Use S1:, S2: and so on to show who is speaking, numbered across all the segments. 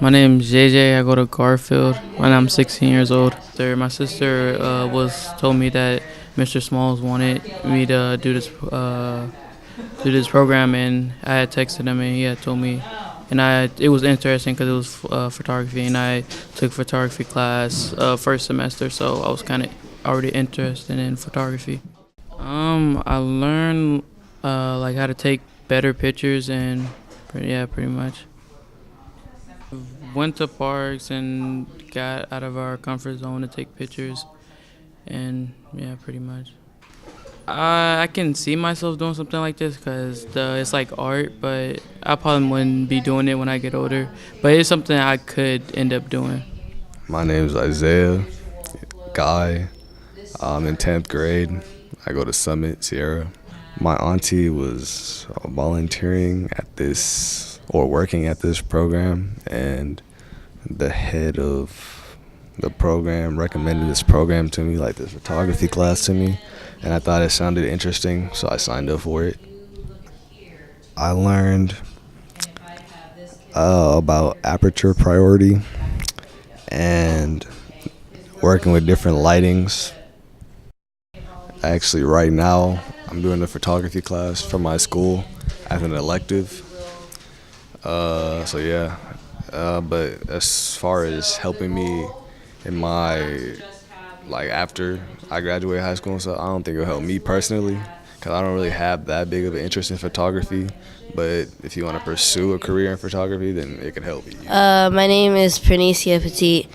S1: My name's JJ. I go to Garfield and I'm 16 years old. My sister was told me that Mr. Smalls wanted me to do this program, and I had texted him, and he had told me, and it was interesting because it was photography, and I took photography class first semester, so I was kind of already interested in photography. I learned like how to take better pictures, and yeah, pretty much. Went to parks and got out of our comfort zone to take pictures, and yeah, pretty much. I can see myself doing something like this because it's like art, but I probably wouldn't be doing it when I get older. But it's something I could end up doing.
S2: My name is Isaiah Guy. I'm in 10th grade. I go to Summit, Sierra. My auntie was volunteering at this or working at this program, and the head of the program recommended this program to me, like this photography class to me, and I thought it sounded interesting, so I signed up for it. I learned about aperture priority and working with different lightings. Actually, right now, I'm doing a photography class for my school as an elective. So yeah, but as far as helping me in my after I graduate high school and stuff, I don't think it'll help me personally because I don't really have that big of an interest in photography. But if you want to pursue a career in photography, then it could help you.
S3: My name is Prenicia Petit.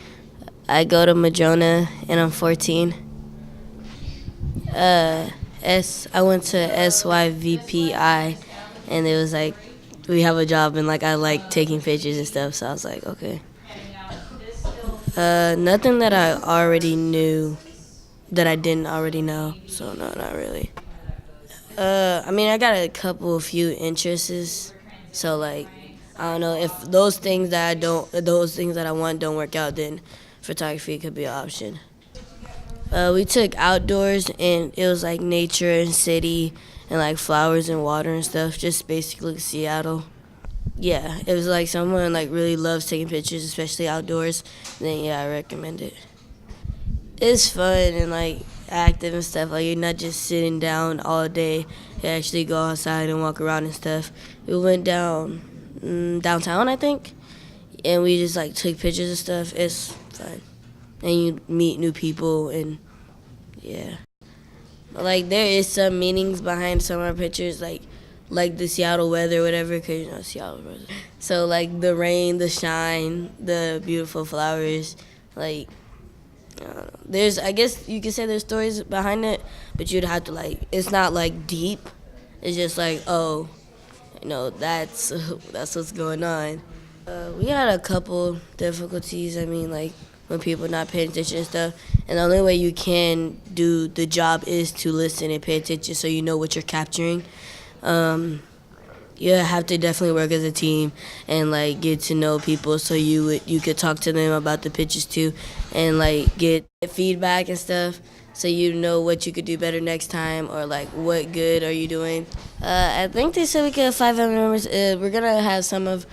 S3: I go to Madrona and I'm 14. I went to SYVPI, and it was like we have a job, and like I like taking pictures and stuff. So I was like, okay. Nothing that I already knew that I didn't already know. So no, not really. I mean, I got a few interests. So like, I don't know if those things that I want don't work out, then photography could be an option. We took outdoors, and it was like nature and city and like flowers and water and stuff, just basically Seattle. Yeah, it was like someone like really loves taking pictures, especially outdoors. Then yeah, I recommend it. It's fun and like active and stuff. Like you're not just sitting down all day. You actually go outside and walk around and stuff. We went downtown, I think, and we just like took pictures and stuff. It's fun, and you meet new people, and yeah. Like there is some meanings behind some of our pictures, like the Seattle weather, whatever, because you know Seattle weather. So like the rain, the shine, the beautiful flowers, like there's, I guess you could say there's stories behind it, but you'd have to like, it's not like deep. It's just like, oh, you know, that's what's going on. We had a couple difficulties. I mean, like when people not paying attention and stuff. And the only way you can do the job is to listen and pay attention, so you know what you're capturing. You have to definitely work as a team and like get to know people, so you could talk to them about the pictures too, and like get feedback and stuff, so you know what you could do better next time, or like what good are you doing. I think they said we could have 500 members. We're gonna have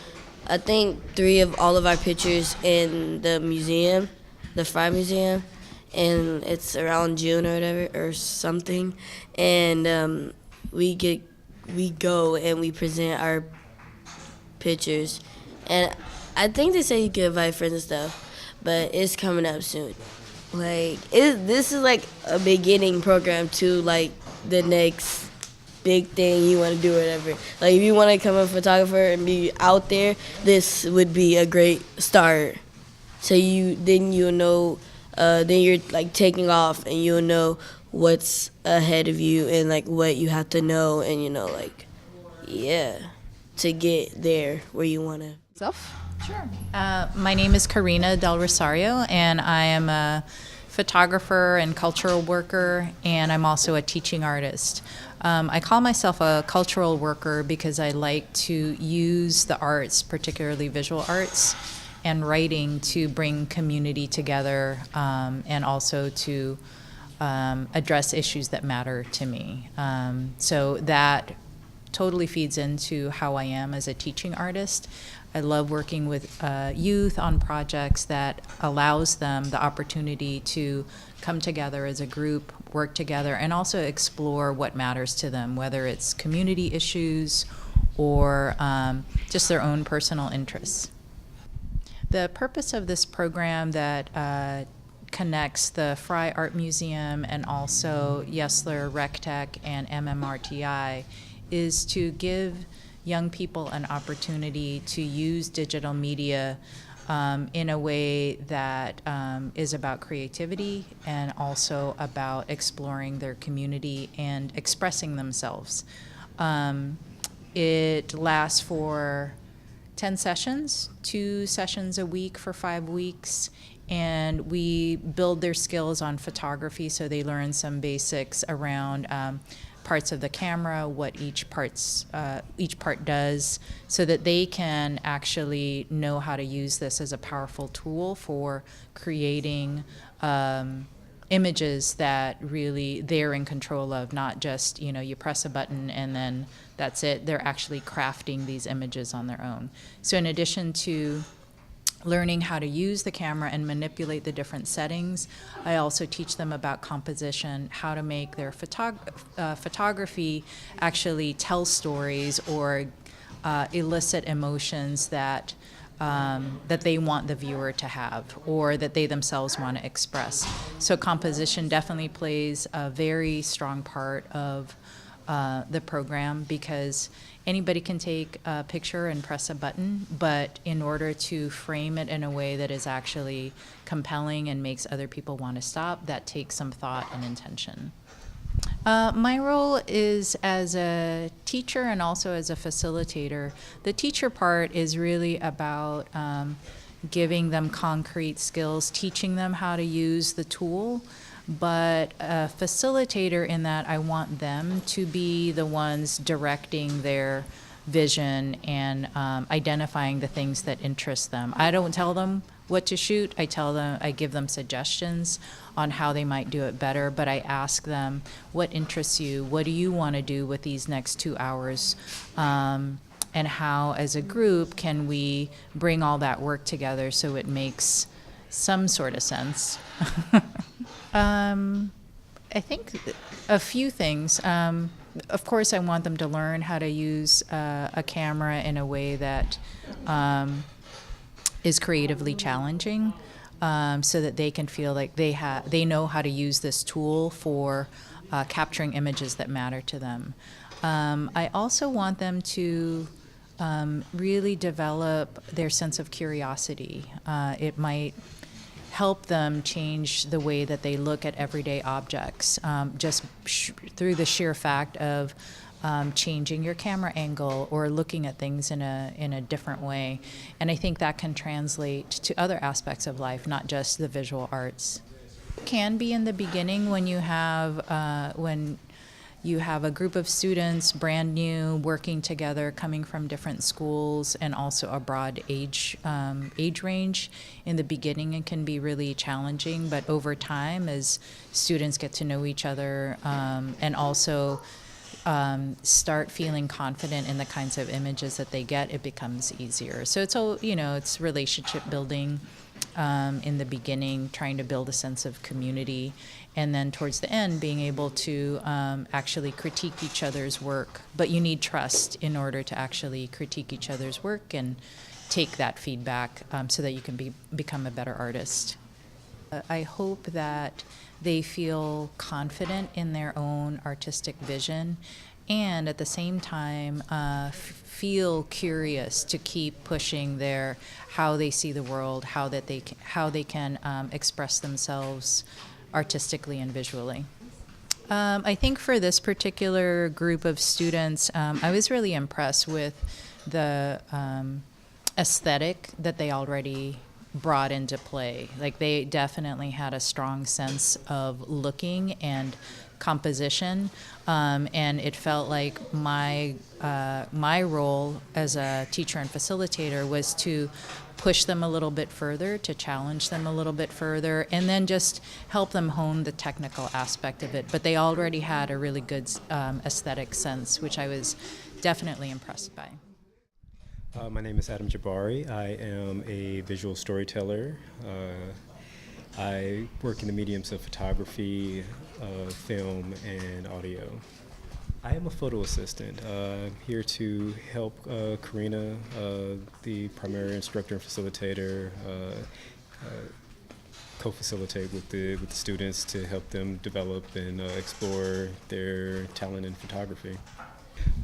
S3: I think 3 of all of our pictures in the museum, the Frye Museum, and it's around June or whatever or something, and we go and we present our pictures, and I think they say you can invite friends and stuff, but it's coming up soon. Like this is like a beginning program to like the next big thing you want to do or whatever. Like if you want to become a photographer and be out there, this would be a great start. So you'll know, then you're like taking off, and you'll know what's ahead of you and like what you have to know, and you know, like, yeah, to get there where you want to.
S4: Self? Sure. My name is Karina Del Rosario, and I am a photographer and cultural worker, and I'm also a teaching artist. I call myself a cultural worker because I like to use the arts, particularly visual arts and writing, to bring community together, and also to address issues that matter to me. So that totally feeds into how I am as a teaching artist. I love working with youth on projects that allows them the opportunity to come together as a group, work together, and also explore what matters to them, whether it's community issues or just their own personal interests. The purpose of this program that connects the Frye Art Museum and also Yesler RecTech and MMRTI is to give young people an opportunity to use digital media in a way that is about creativity and also about exploring their community and expressing themselves. It lasts for 10 sessions, 2 sessions a week for 5 weeks, and we build their skills on photography, so they learn some basics around parts of the camera, what each part does, so that they can actually know how to use this as a powerful tool for creating images that really they're in control of, not just, you press a button and then that's it. They're actually crafting these images on their own. So in addition to learning how to use the camera and manipulate the different settings, I also teach them about composition, how to make their photography actually tell stories or elicit emotions that they want the viewer to have or that they themselves want to express. So composition definitely plays a very strong part of the program, because anybody can take a picture and press a button, but in order to frame it in a way that is actually compelling and makes other people want to stop, that takes some thought and intention. My role is as a teacher and also as a facilitator. The teacher part is really about giving them concrete skills, teaching them how to use the tool, but a facilitator in that I want them to be the ones directing their vision and identifying the things that interest them. I don't tell them what to shoot. I give them suggestions on how they might do it better, but I ask them, what interests you? What do you want to do with these next 2 hours? And how, as a group, can we bring all that work together so it makes some sort of sense? I think a few things. Of course, I want them to learn how to use a camera in a way that is creatively challenging, so that they can feel like they know how to use this tool for capturing images that matter to them. I also want them to really develop their sense of curiosity. It might help them change the way that they look at everyday objects, just through the sheer fact of changing your camera angle or looking at things in a different way. And I think that can translate to other aspects of life, not just the visual arts. It can be in the beginning when you have a group of students, brand new, working together, coming from different schools, and also a broad age range. In the beginning, it can be really challenging, but over time, as students get to know each other and also start feeling confident in the kinds of images that they get, it becomes easier. So it's relationship building in the beginning, trying to build a sense of community, and then towards the end being able to actually critique each other's work. But you need trust in order to actually critique each other's work and take that feedback so that you can become a better artist. I hope that they feel confident in their own artistic vision, and at the same time feel curious to keep pushing how they see the world, how they can express themselves artistically and visually. I think for this particular group of students, I was really impressed with the aesthetic that they already brought into play. Like, they definitely had a strong sense of looking and composition, and it felt like my role as a teacher and facilitator was to push them a little bit further, to challenge them a little bit further, and then just help them hone the technical aspect of it. But they already had a really good aesthetic sense, which I was definitely impressed by.
S5: My name is Adam Jabari. I am a visual storyteller. I work in the mediums of photography, film, and audio. I am a photo assistant, here to help Karina, the primary instructor and facilitator, co-facilitate with the students to help them develop and explore their talent in photography.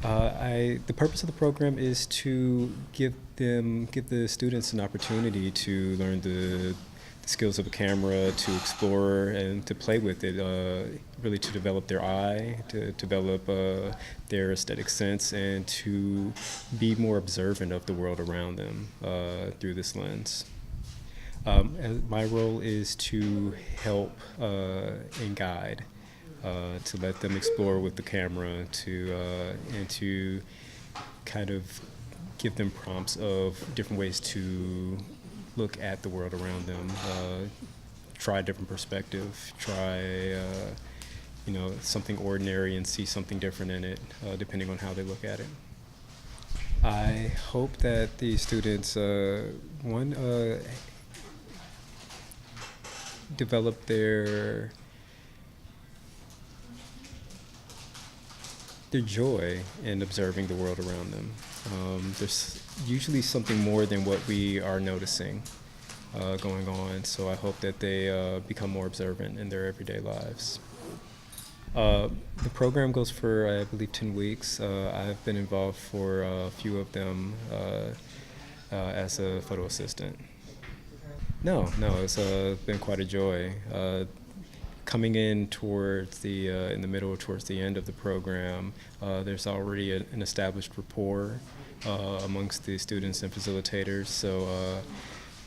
S5: The purpose of the program is to give the students an opportunity to learn the skills of a camera, to explore and to play with it, really to develop their eye, to develop their aesthetic sense, and to be more observant of the world around them through this lens. My role is to help and guide, to let them explore with the camera, and to kind of give them prompts of different ways to look at the world around them, try a different perspective, try something ordinary and see something different in it, depending on how they look at it. I hope that the students, develop their joy in observing the world around them. There's usually something more than what we are noticing going on, so I hope that they become more observant in their everyday lives. The program goes for, I believe, 10 weeks. I've been involved for a few of them as a photo assistant. No, it's been quite a joy. Coming in towards in the middle, towards the end of the program, there's already an established rapport amongst the students and facilitators, so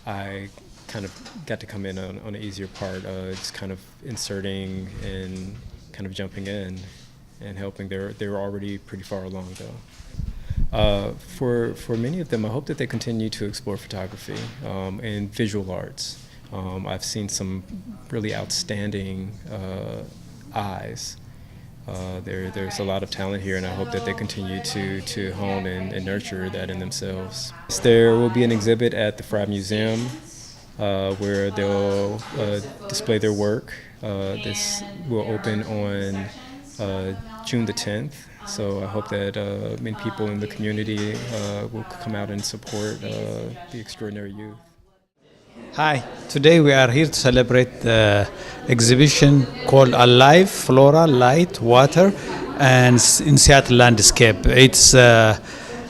S5: I kind of got to come in on an easier part, just kind of inserting and kind of jumping in and helping. They were already pretty far along, though. For many of them, I hope that they continue to explore photography and visual arts. I've seen some really outstanding eyes. There's a lot of talent here, and I hope that they continue to hone and nurture that in themselves. There will be an exhibit at the Frye Museum where they'll display their work. This will open on June the 10th. So I hope that many people in the community will come out and support the extraordinary youth.
S6: Hi, today we are here to celebrate the exhibition called Alive, Flora, Light, Water, and in Seattle Landscape. It's an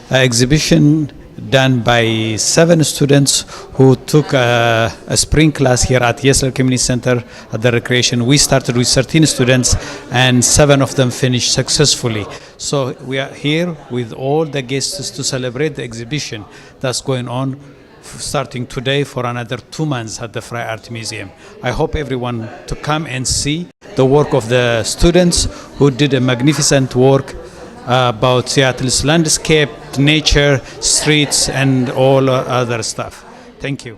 S6: exhibition done by 7 students who took a spring class here at Yesler Community Center at the recreation. We started with 13 students and 7 of them finished successfully. So we are here with all the guests to celebrate the exhibition that's going on starting today for another 2 months at the Frye Art Museum. I hope everyone to come and see the work of the students who did a magnificent work about Seattle's landscape, nature, streets, and all other stuff. Thank you.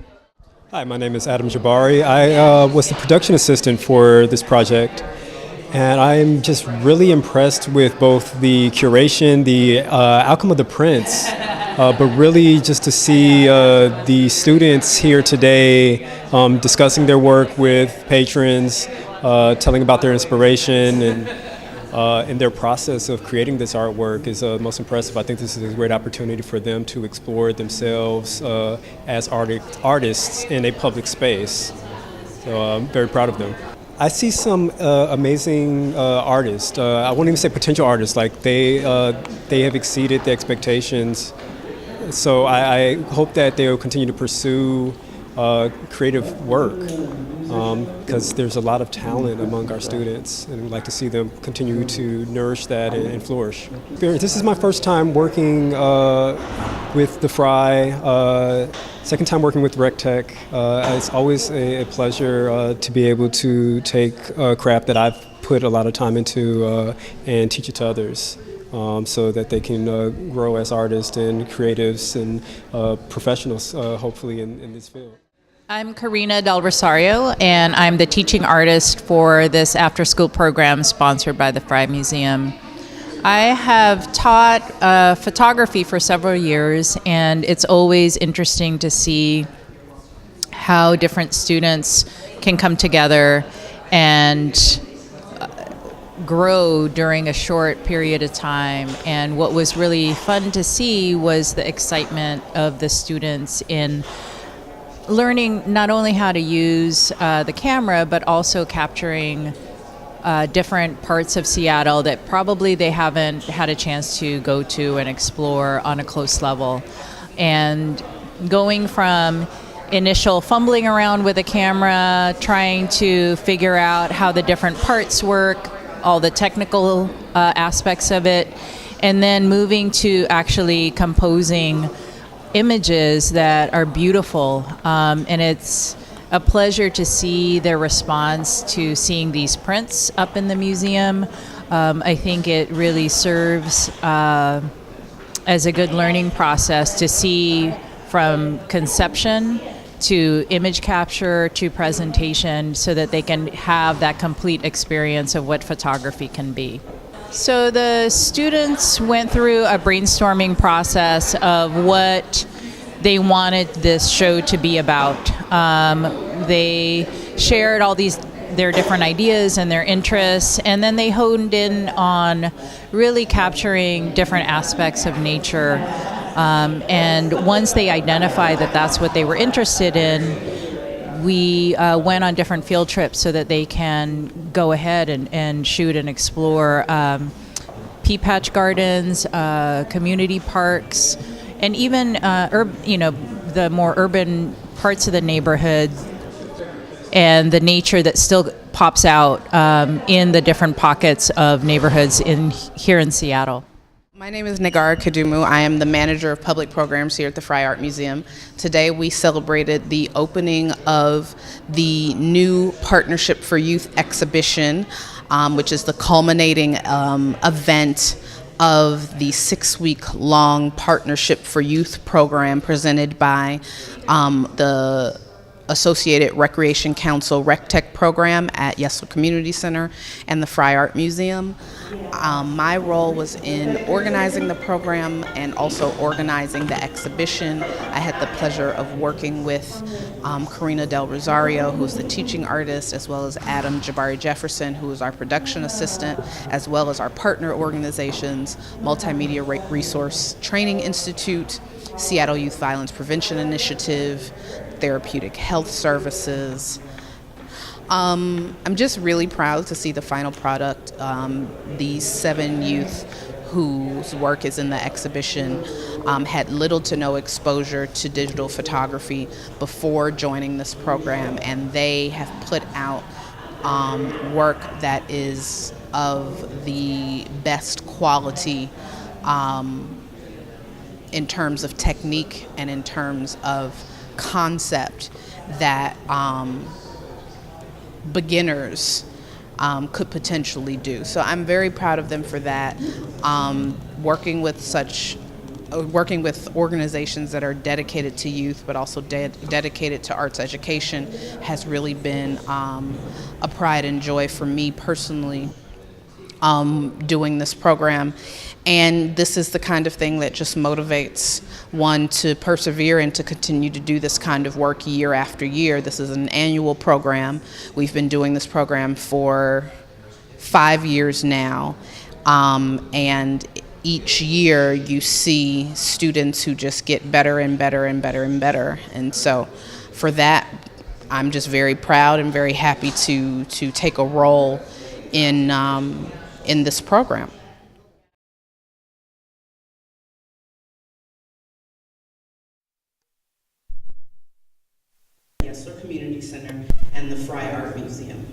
S5: Hi, my name is Adam Jabari. I was the production assistant for this project, and I'm just really impressed with both the curation, the outcome of the prints, but really just to see the students here today discussing their work with patrons, telling about their inspiration, and their process of creating this artwork is most impressive. I think this is a great opportunity for them to explore themselves as artists in a public space. So I'm very proud of them. I see some amazing artists. I won't even say potential artists. Like they have exceeded the expectations. So I hope that they will continue to pursue creative work because there's a lot of talent among our students, and we'd like to see them continue to nourish that and flourish. This is my first time working with the Frye, second time working with RecTech. It's always a pleasure to be able to take a craft that I've put a lot of time into and teach it to others. So that they can grow as artists and creatives and professionals, hopefully, in this field.
S4: I'm Karina Del Rosario, and I'm the teaching artist for this after-school program sponsored by the Frye Museum. I have taught photography for several years, and it's always interesting to see how different students can come together and grow during a short period of time. And what was really fun to see was the excitement of the students in learning not only how to use the camera, but also capturing different parts of Seattle that probably they haven't had a chance to go to and explore on a close level. And going from initial fumbling around with a camera, trying to figure out how the different parts work, all the technical aspects of it, and then moving to actually composing images that are beautiful. And it's a pleasure to see their response to seeing these prints up in the museum. I think it really serves as a good learning process to see from conception to image capture to presentation so that they can have that complete experience of what photography can be. So the students went through a brainstorming process of what they wanted this show to be about. They shared all their different ideas and their interests, and then they honed in on really capturing different aspects of nature. And once they identified that that's what they were interested in, we went on different field trips so that they can go ahead and shoot and explore pea patch gardens, community parks, and even the more urban parts of the neighborhood and the nature that still pops out in the different pockets of neighborhoods here in Seattle.
S7: My name is Nagar Kadumu. I am the manager of public programs here at the Frye Art Museum. Today we celebrated the opening of the new Partnership for Youth exhibition, which is the culminating event of the 6-week-long Partnership for Youth program presented by the Associated Recreation Council RecTech program at Yesler Community Center and the Frye Art Museum. My role was in organizing the program and also organizing the exhibition. I had the pleasure of working with Karina Del Rosario, who's the teaching artist, as well as Adam Jabari Jefferson, who is our production assistant, as well as our partner organizations, Multimedia Resource Training Institute, Seattle Youth Violence Prevention Initiative, Therapeutic Health Services. I'm just really proud to see the final product. These 7 youth whose work is in the exhibition had little to no exposure to digital photography before joining this program, and they have put out work that is of the best quality in terms of technique and in terms of concept that beginners could potentially do. So I'm very proud of them for that. Working with organizations that are dedicated to youth but also dedicated to arts education has really been a pride and joy for me personally doing this program. And this is the kind of thing that just motivates one to persevere and to continue to do this kind of work year after year. This is an annual program. We've been doing this program for 5 years now. And each year you see students who just get better and better and better and better. And so for that, I'm just very proud and very happy to take a role in this program. Yesler Community Center and the Frye Art Museum.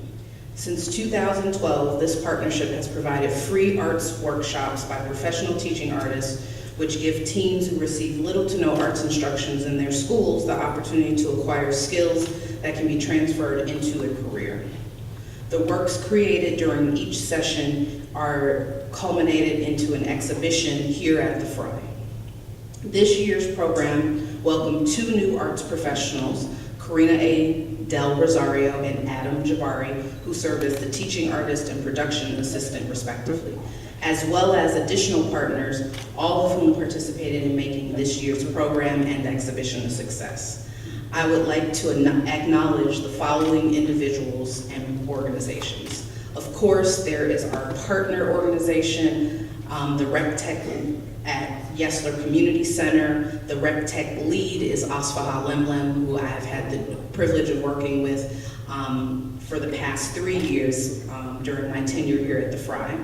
S7: Since 2012, this partnership has provided free arts workshops by professional teaching artists, which give teens who receive little to no arts instructions in their schools the opportunity to acquire skills that can be transferred into a career. The works created during each session are culminated into an exhibition here at the Frye. This year's program welcomed 2 new arts professionals, Karina A. Del Rosario and Adam Jabari, who serve as the teaching artist and production assistant respectively. as well as additional partners, all of whom participated in making this year's program and exhibition a success. I would like to acknowledge the following individuals and organizations. Of course, there is our partner organization, the RecTech at Yesler Community Center. The RecTech lead is Asfaha Lemlem, who I have had the privilege of working with for the past 3 years during my tenure here at the Frye.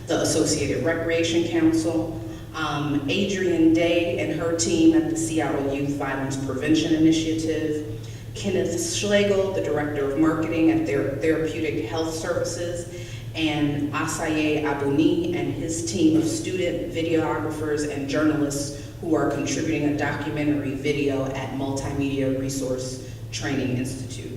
S7: The Associated Recreation Council, Adrienne Day and her team at the Seattle Youth Violence Prevention Initiative, Kenneth Schlegel, the Director of Marketing at their Therapeutic Health Services, and Asaye Abouni and his team of student videographers and journalists who are contributing a documentary video at Multimedia Resource Training Institute.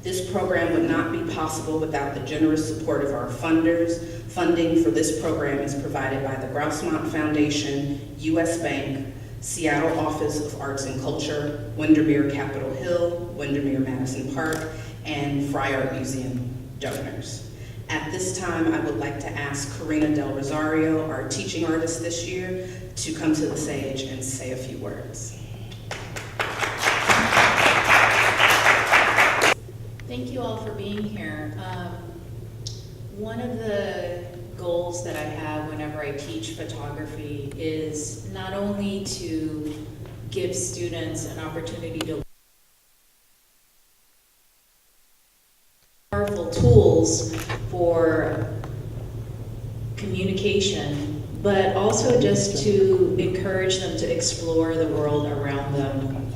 S7: This program would not be possible without the generous support of our funders. Funding for this program is provided by the Grousmont Foundation, U.S. Bank, Seattle Office of Arts and Culture, Windermere Capitol Hill, Windermere Madison Park, and Frye Art Museum donors. At this time, I would like to ask Karina Del Rosario, our teaching artist this year, to come to the stage and say a few words.
S8: Thank you all for being here. One of the goals that I have whenever I teach photography is not only to give students an opportunity to powerful tools for communication, but also just to encourage them to explore the world around them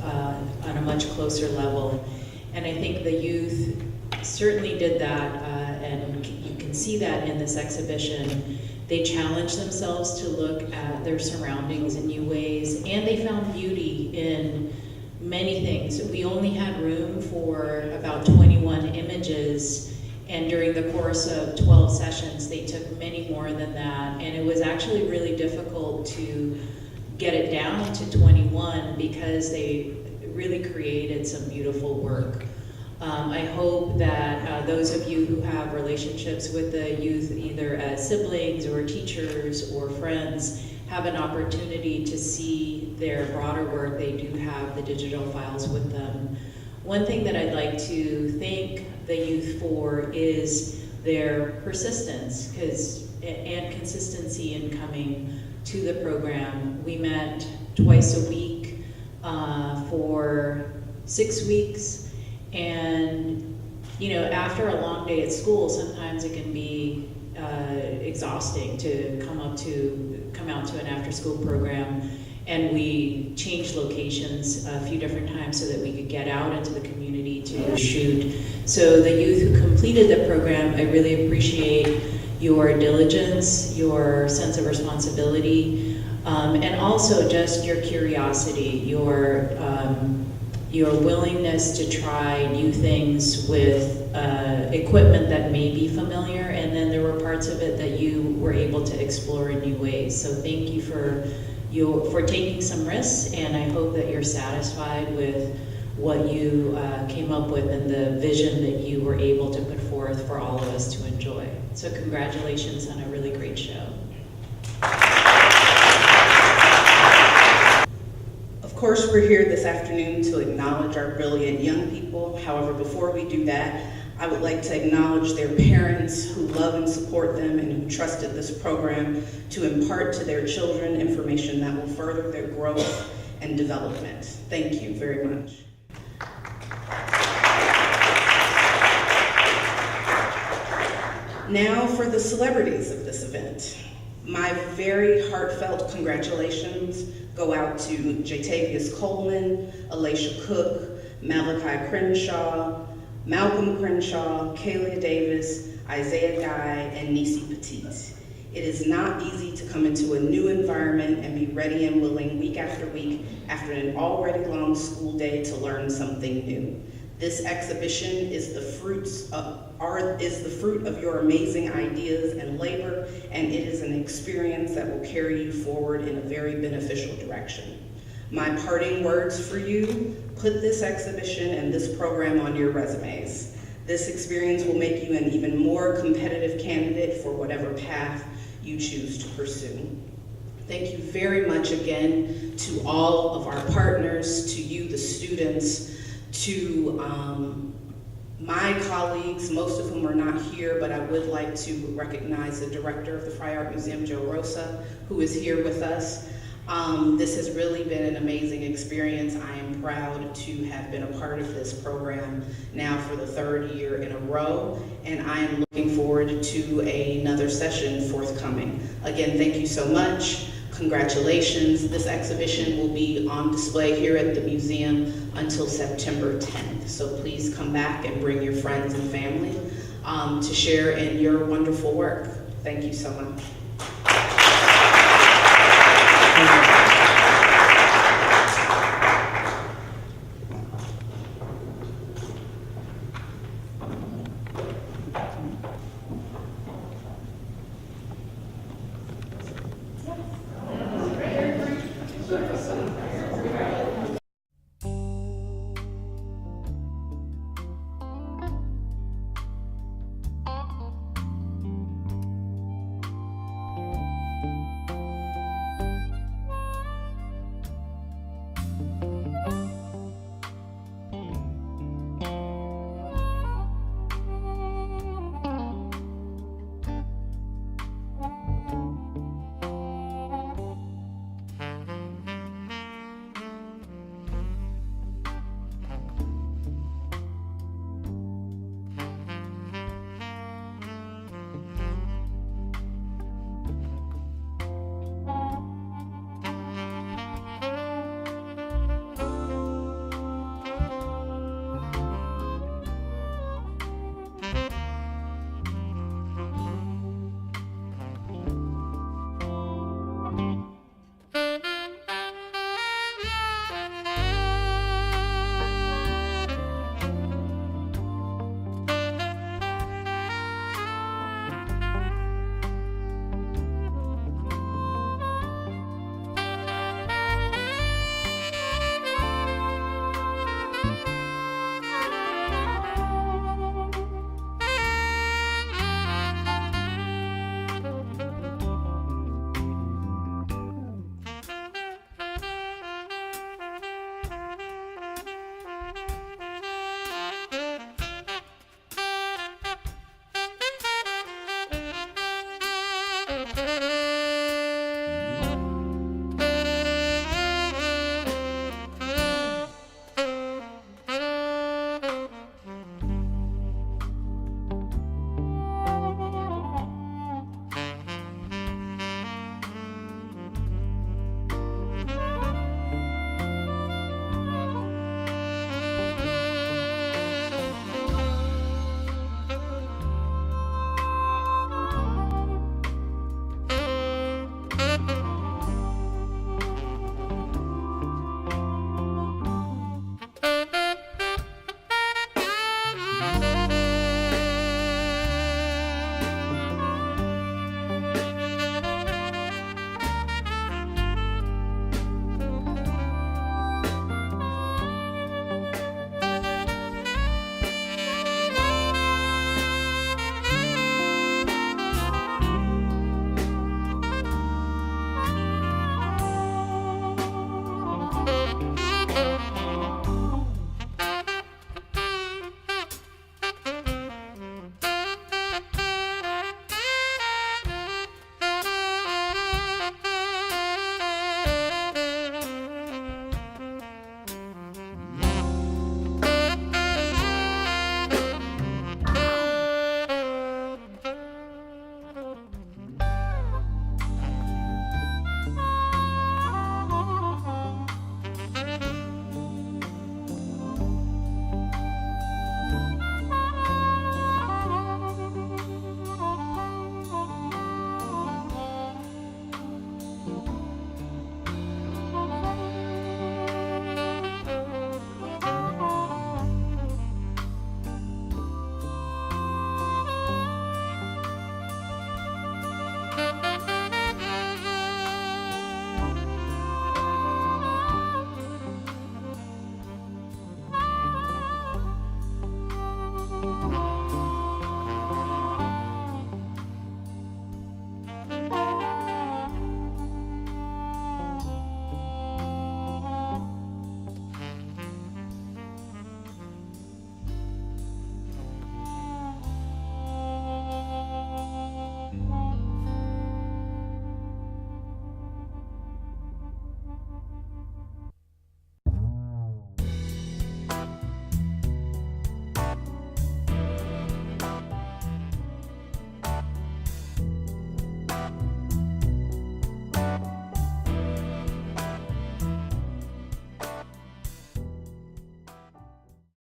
S8: on a much closer level. And I think the youth certainly did that, and you can see that in this exhibition. They challenged themselves to look at their surroundings in new ways, and they found beauty in many things. We only had room for about 21 images, and during the course of 12 sessions, they took many more than that, and it was actually really difficult to get it down to 21 because they really created some beautiful work. I hope that those of you who have relationships with the youth, either as siblings or teachers or friends, have an opportunity to see their broader work. They do have the digital files with them. One thing that I'd like to thank the youth for is their persistence and consistency in coming to the program. We met twice a week for 6 weeks. And, you know, after a long day at school, sometimes it can be exhausting to come out to an after-school program. And we changed locations a few different times so that we could get out into the community to shoot. So the youth who completed the program, I really appreciate your diligence, your sense of responsibility, and also just your curiosity, your willingness to try new things with equipment that may be familiar, and then there were parts of it that you were able to explore in new ways. So thank you for taking some risks, and I hope that you're satisfied with what you came up with and the vision that you were able to put forth for all of us to enjoy. So congratulations on a really great show.
S7: Of course, we're here this afternoon to acknowledge our brilliant young people. However, before we do that, I would like to acknowledge their parents who love and support them and who trusted this program to impart to their children information that will further their growth and development. Thank you very much. Now for the celebrities of this event. My very heartfelt congratulations go out to Jatavius Coleman, Alacia Cook, Malachi Crenshaw, Malcolm Crenshaw, Kayla Davis, Isaiah Guy, and Nisi Petite. It is not easy to come into a new environment and be ready and willing week after week after an already long school day to learn something new. This exhibition is the fruit of your amazing ideas and labor, and it is an experience that will carry you forward in a very beneficial direction. My parting words for you: put this exhibition and this program on your resumes. This experience will make you an even more competitive candidate for whatever path you choose to pursue. Thank you very much again to all of our partners, to you, the students, to my colleagues, most of whom are not here, but I would like to recognize the director of the Frye Art Museum, Joe Rosa, who is here with us. This has really been an amazing experience. I am proud to have been a part of this program now for the 3rd year in a row, and I am looking forward to another session forthcoming. Again, thank you so much. Congratulations. This exhibition will be on display here at the museum until September 10th. So please come back and bring your friends and family to share in your wonderful work. Thank you so much.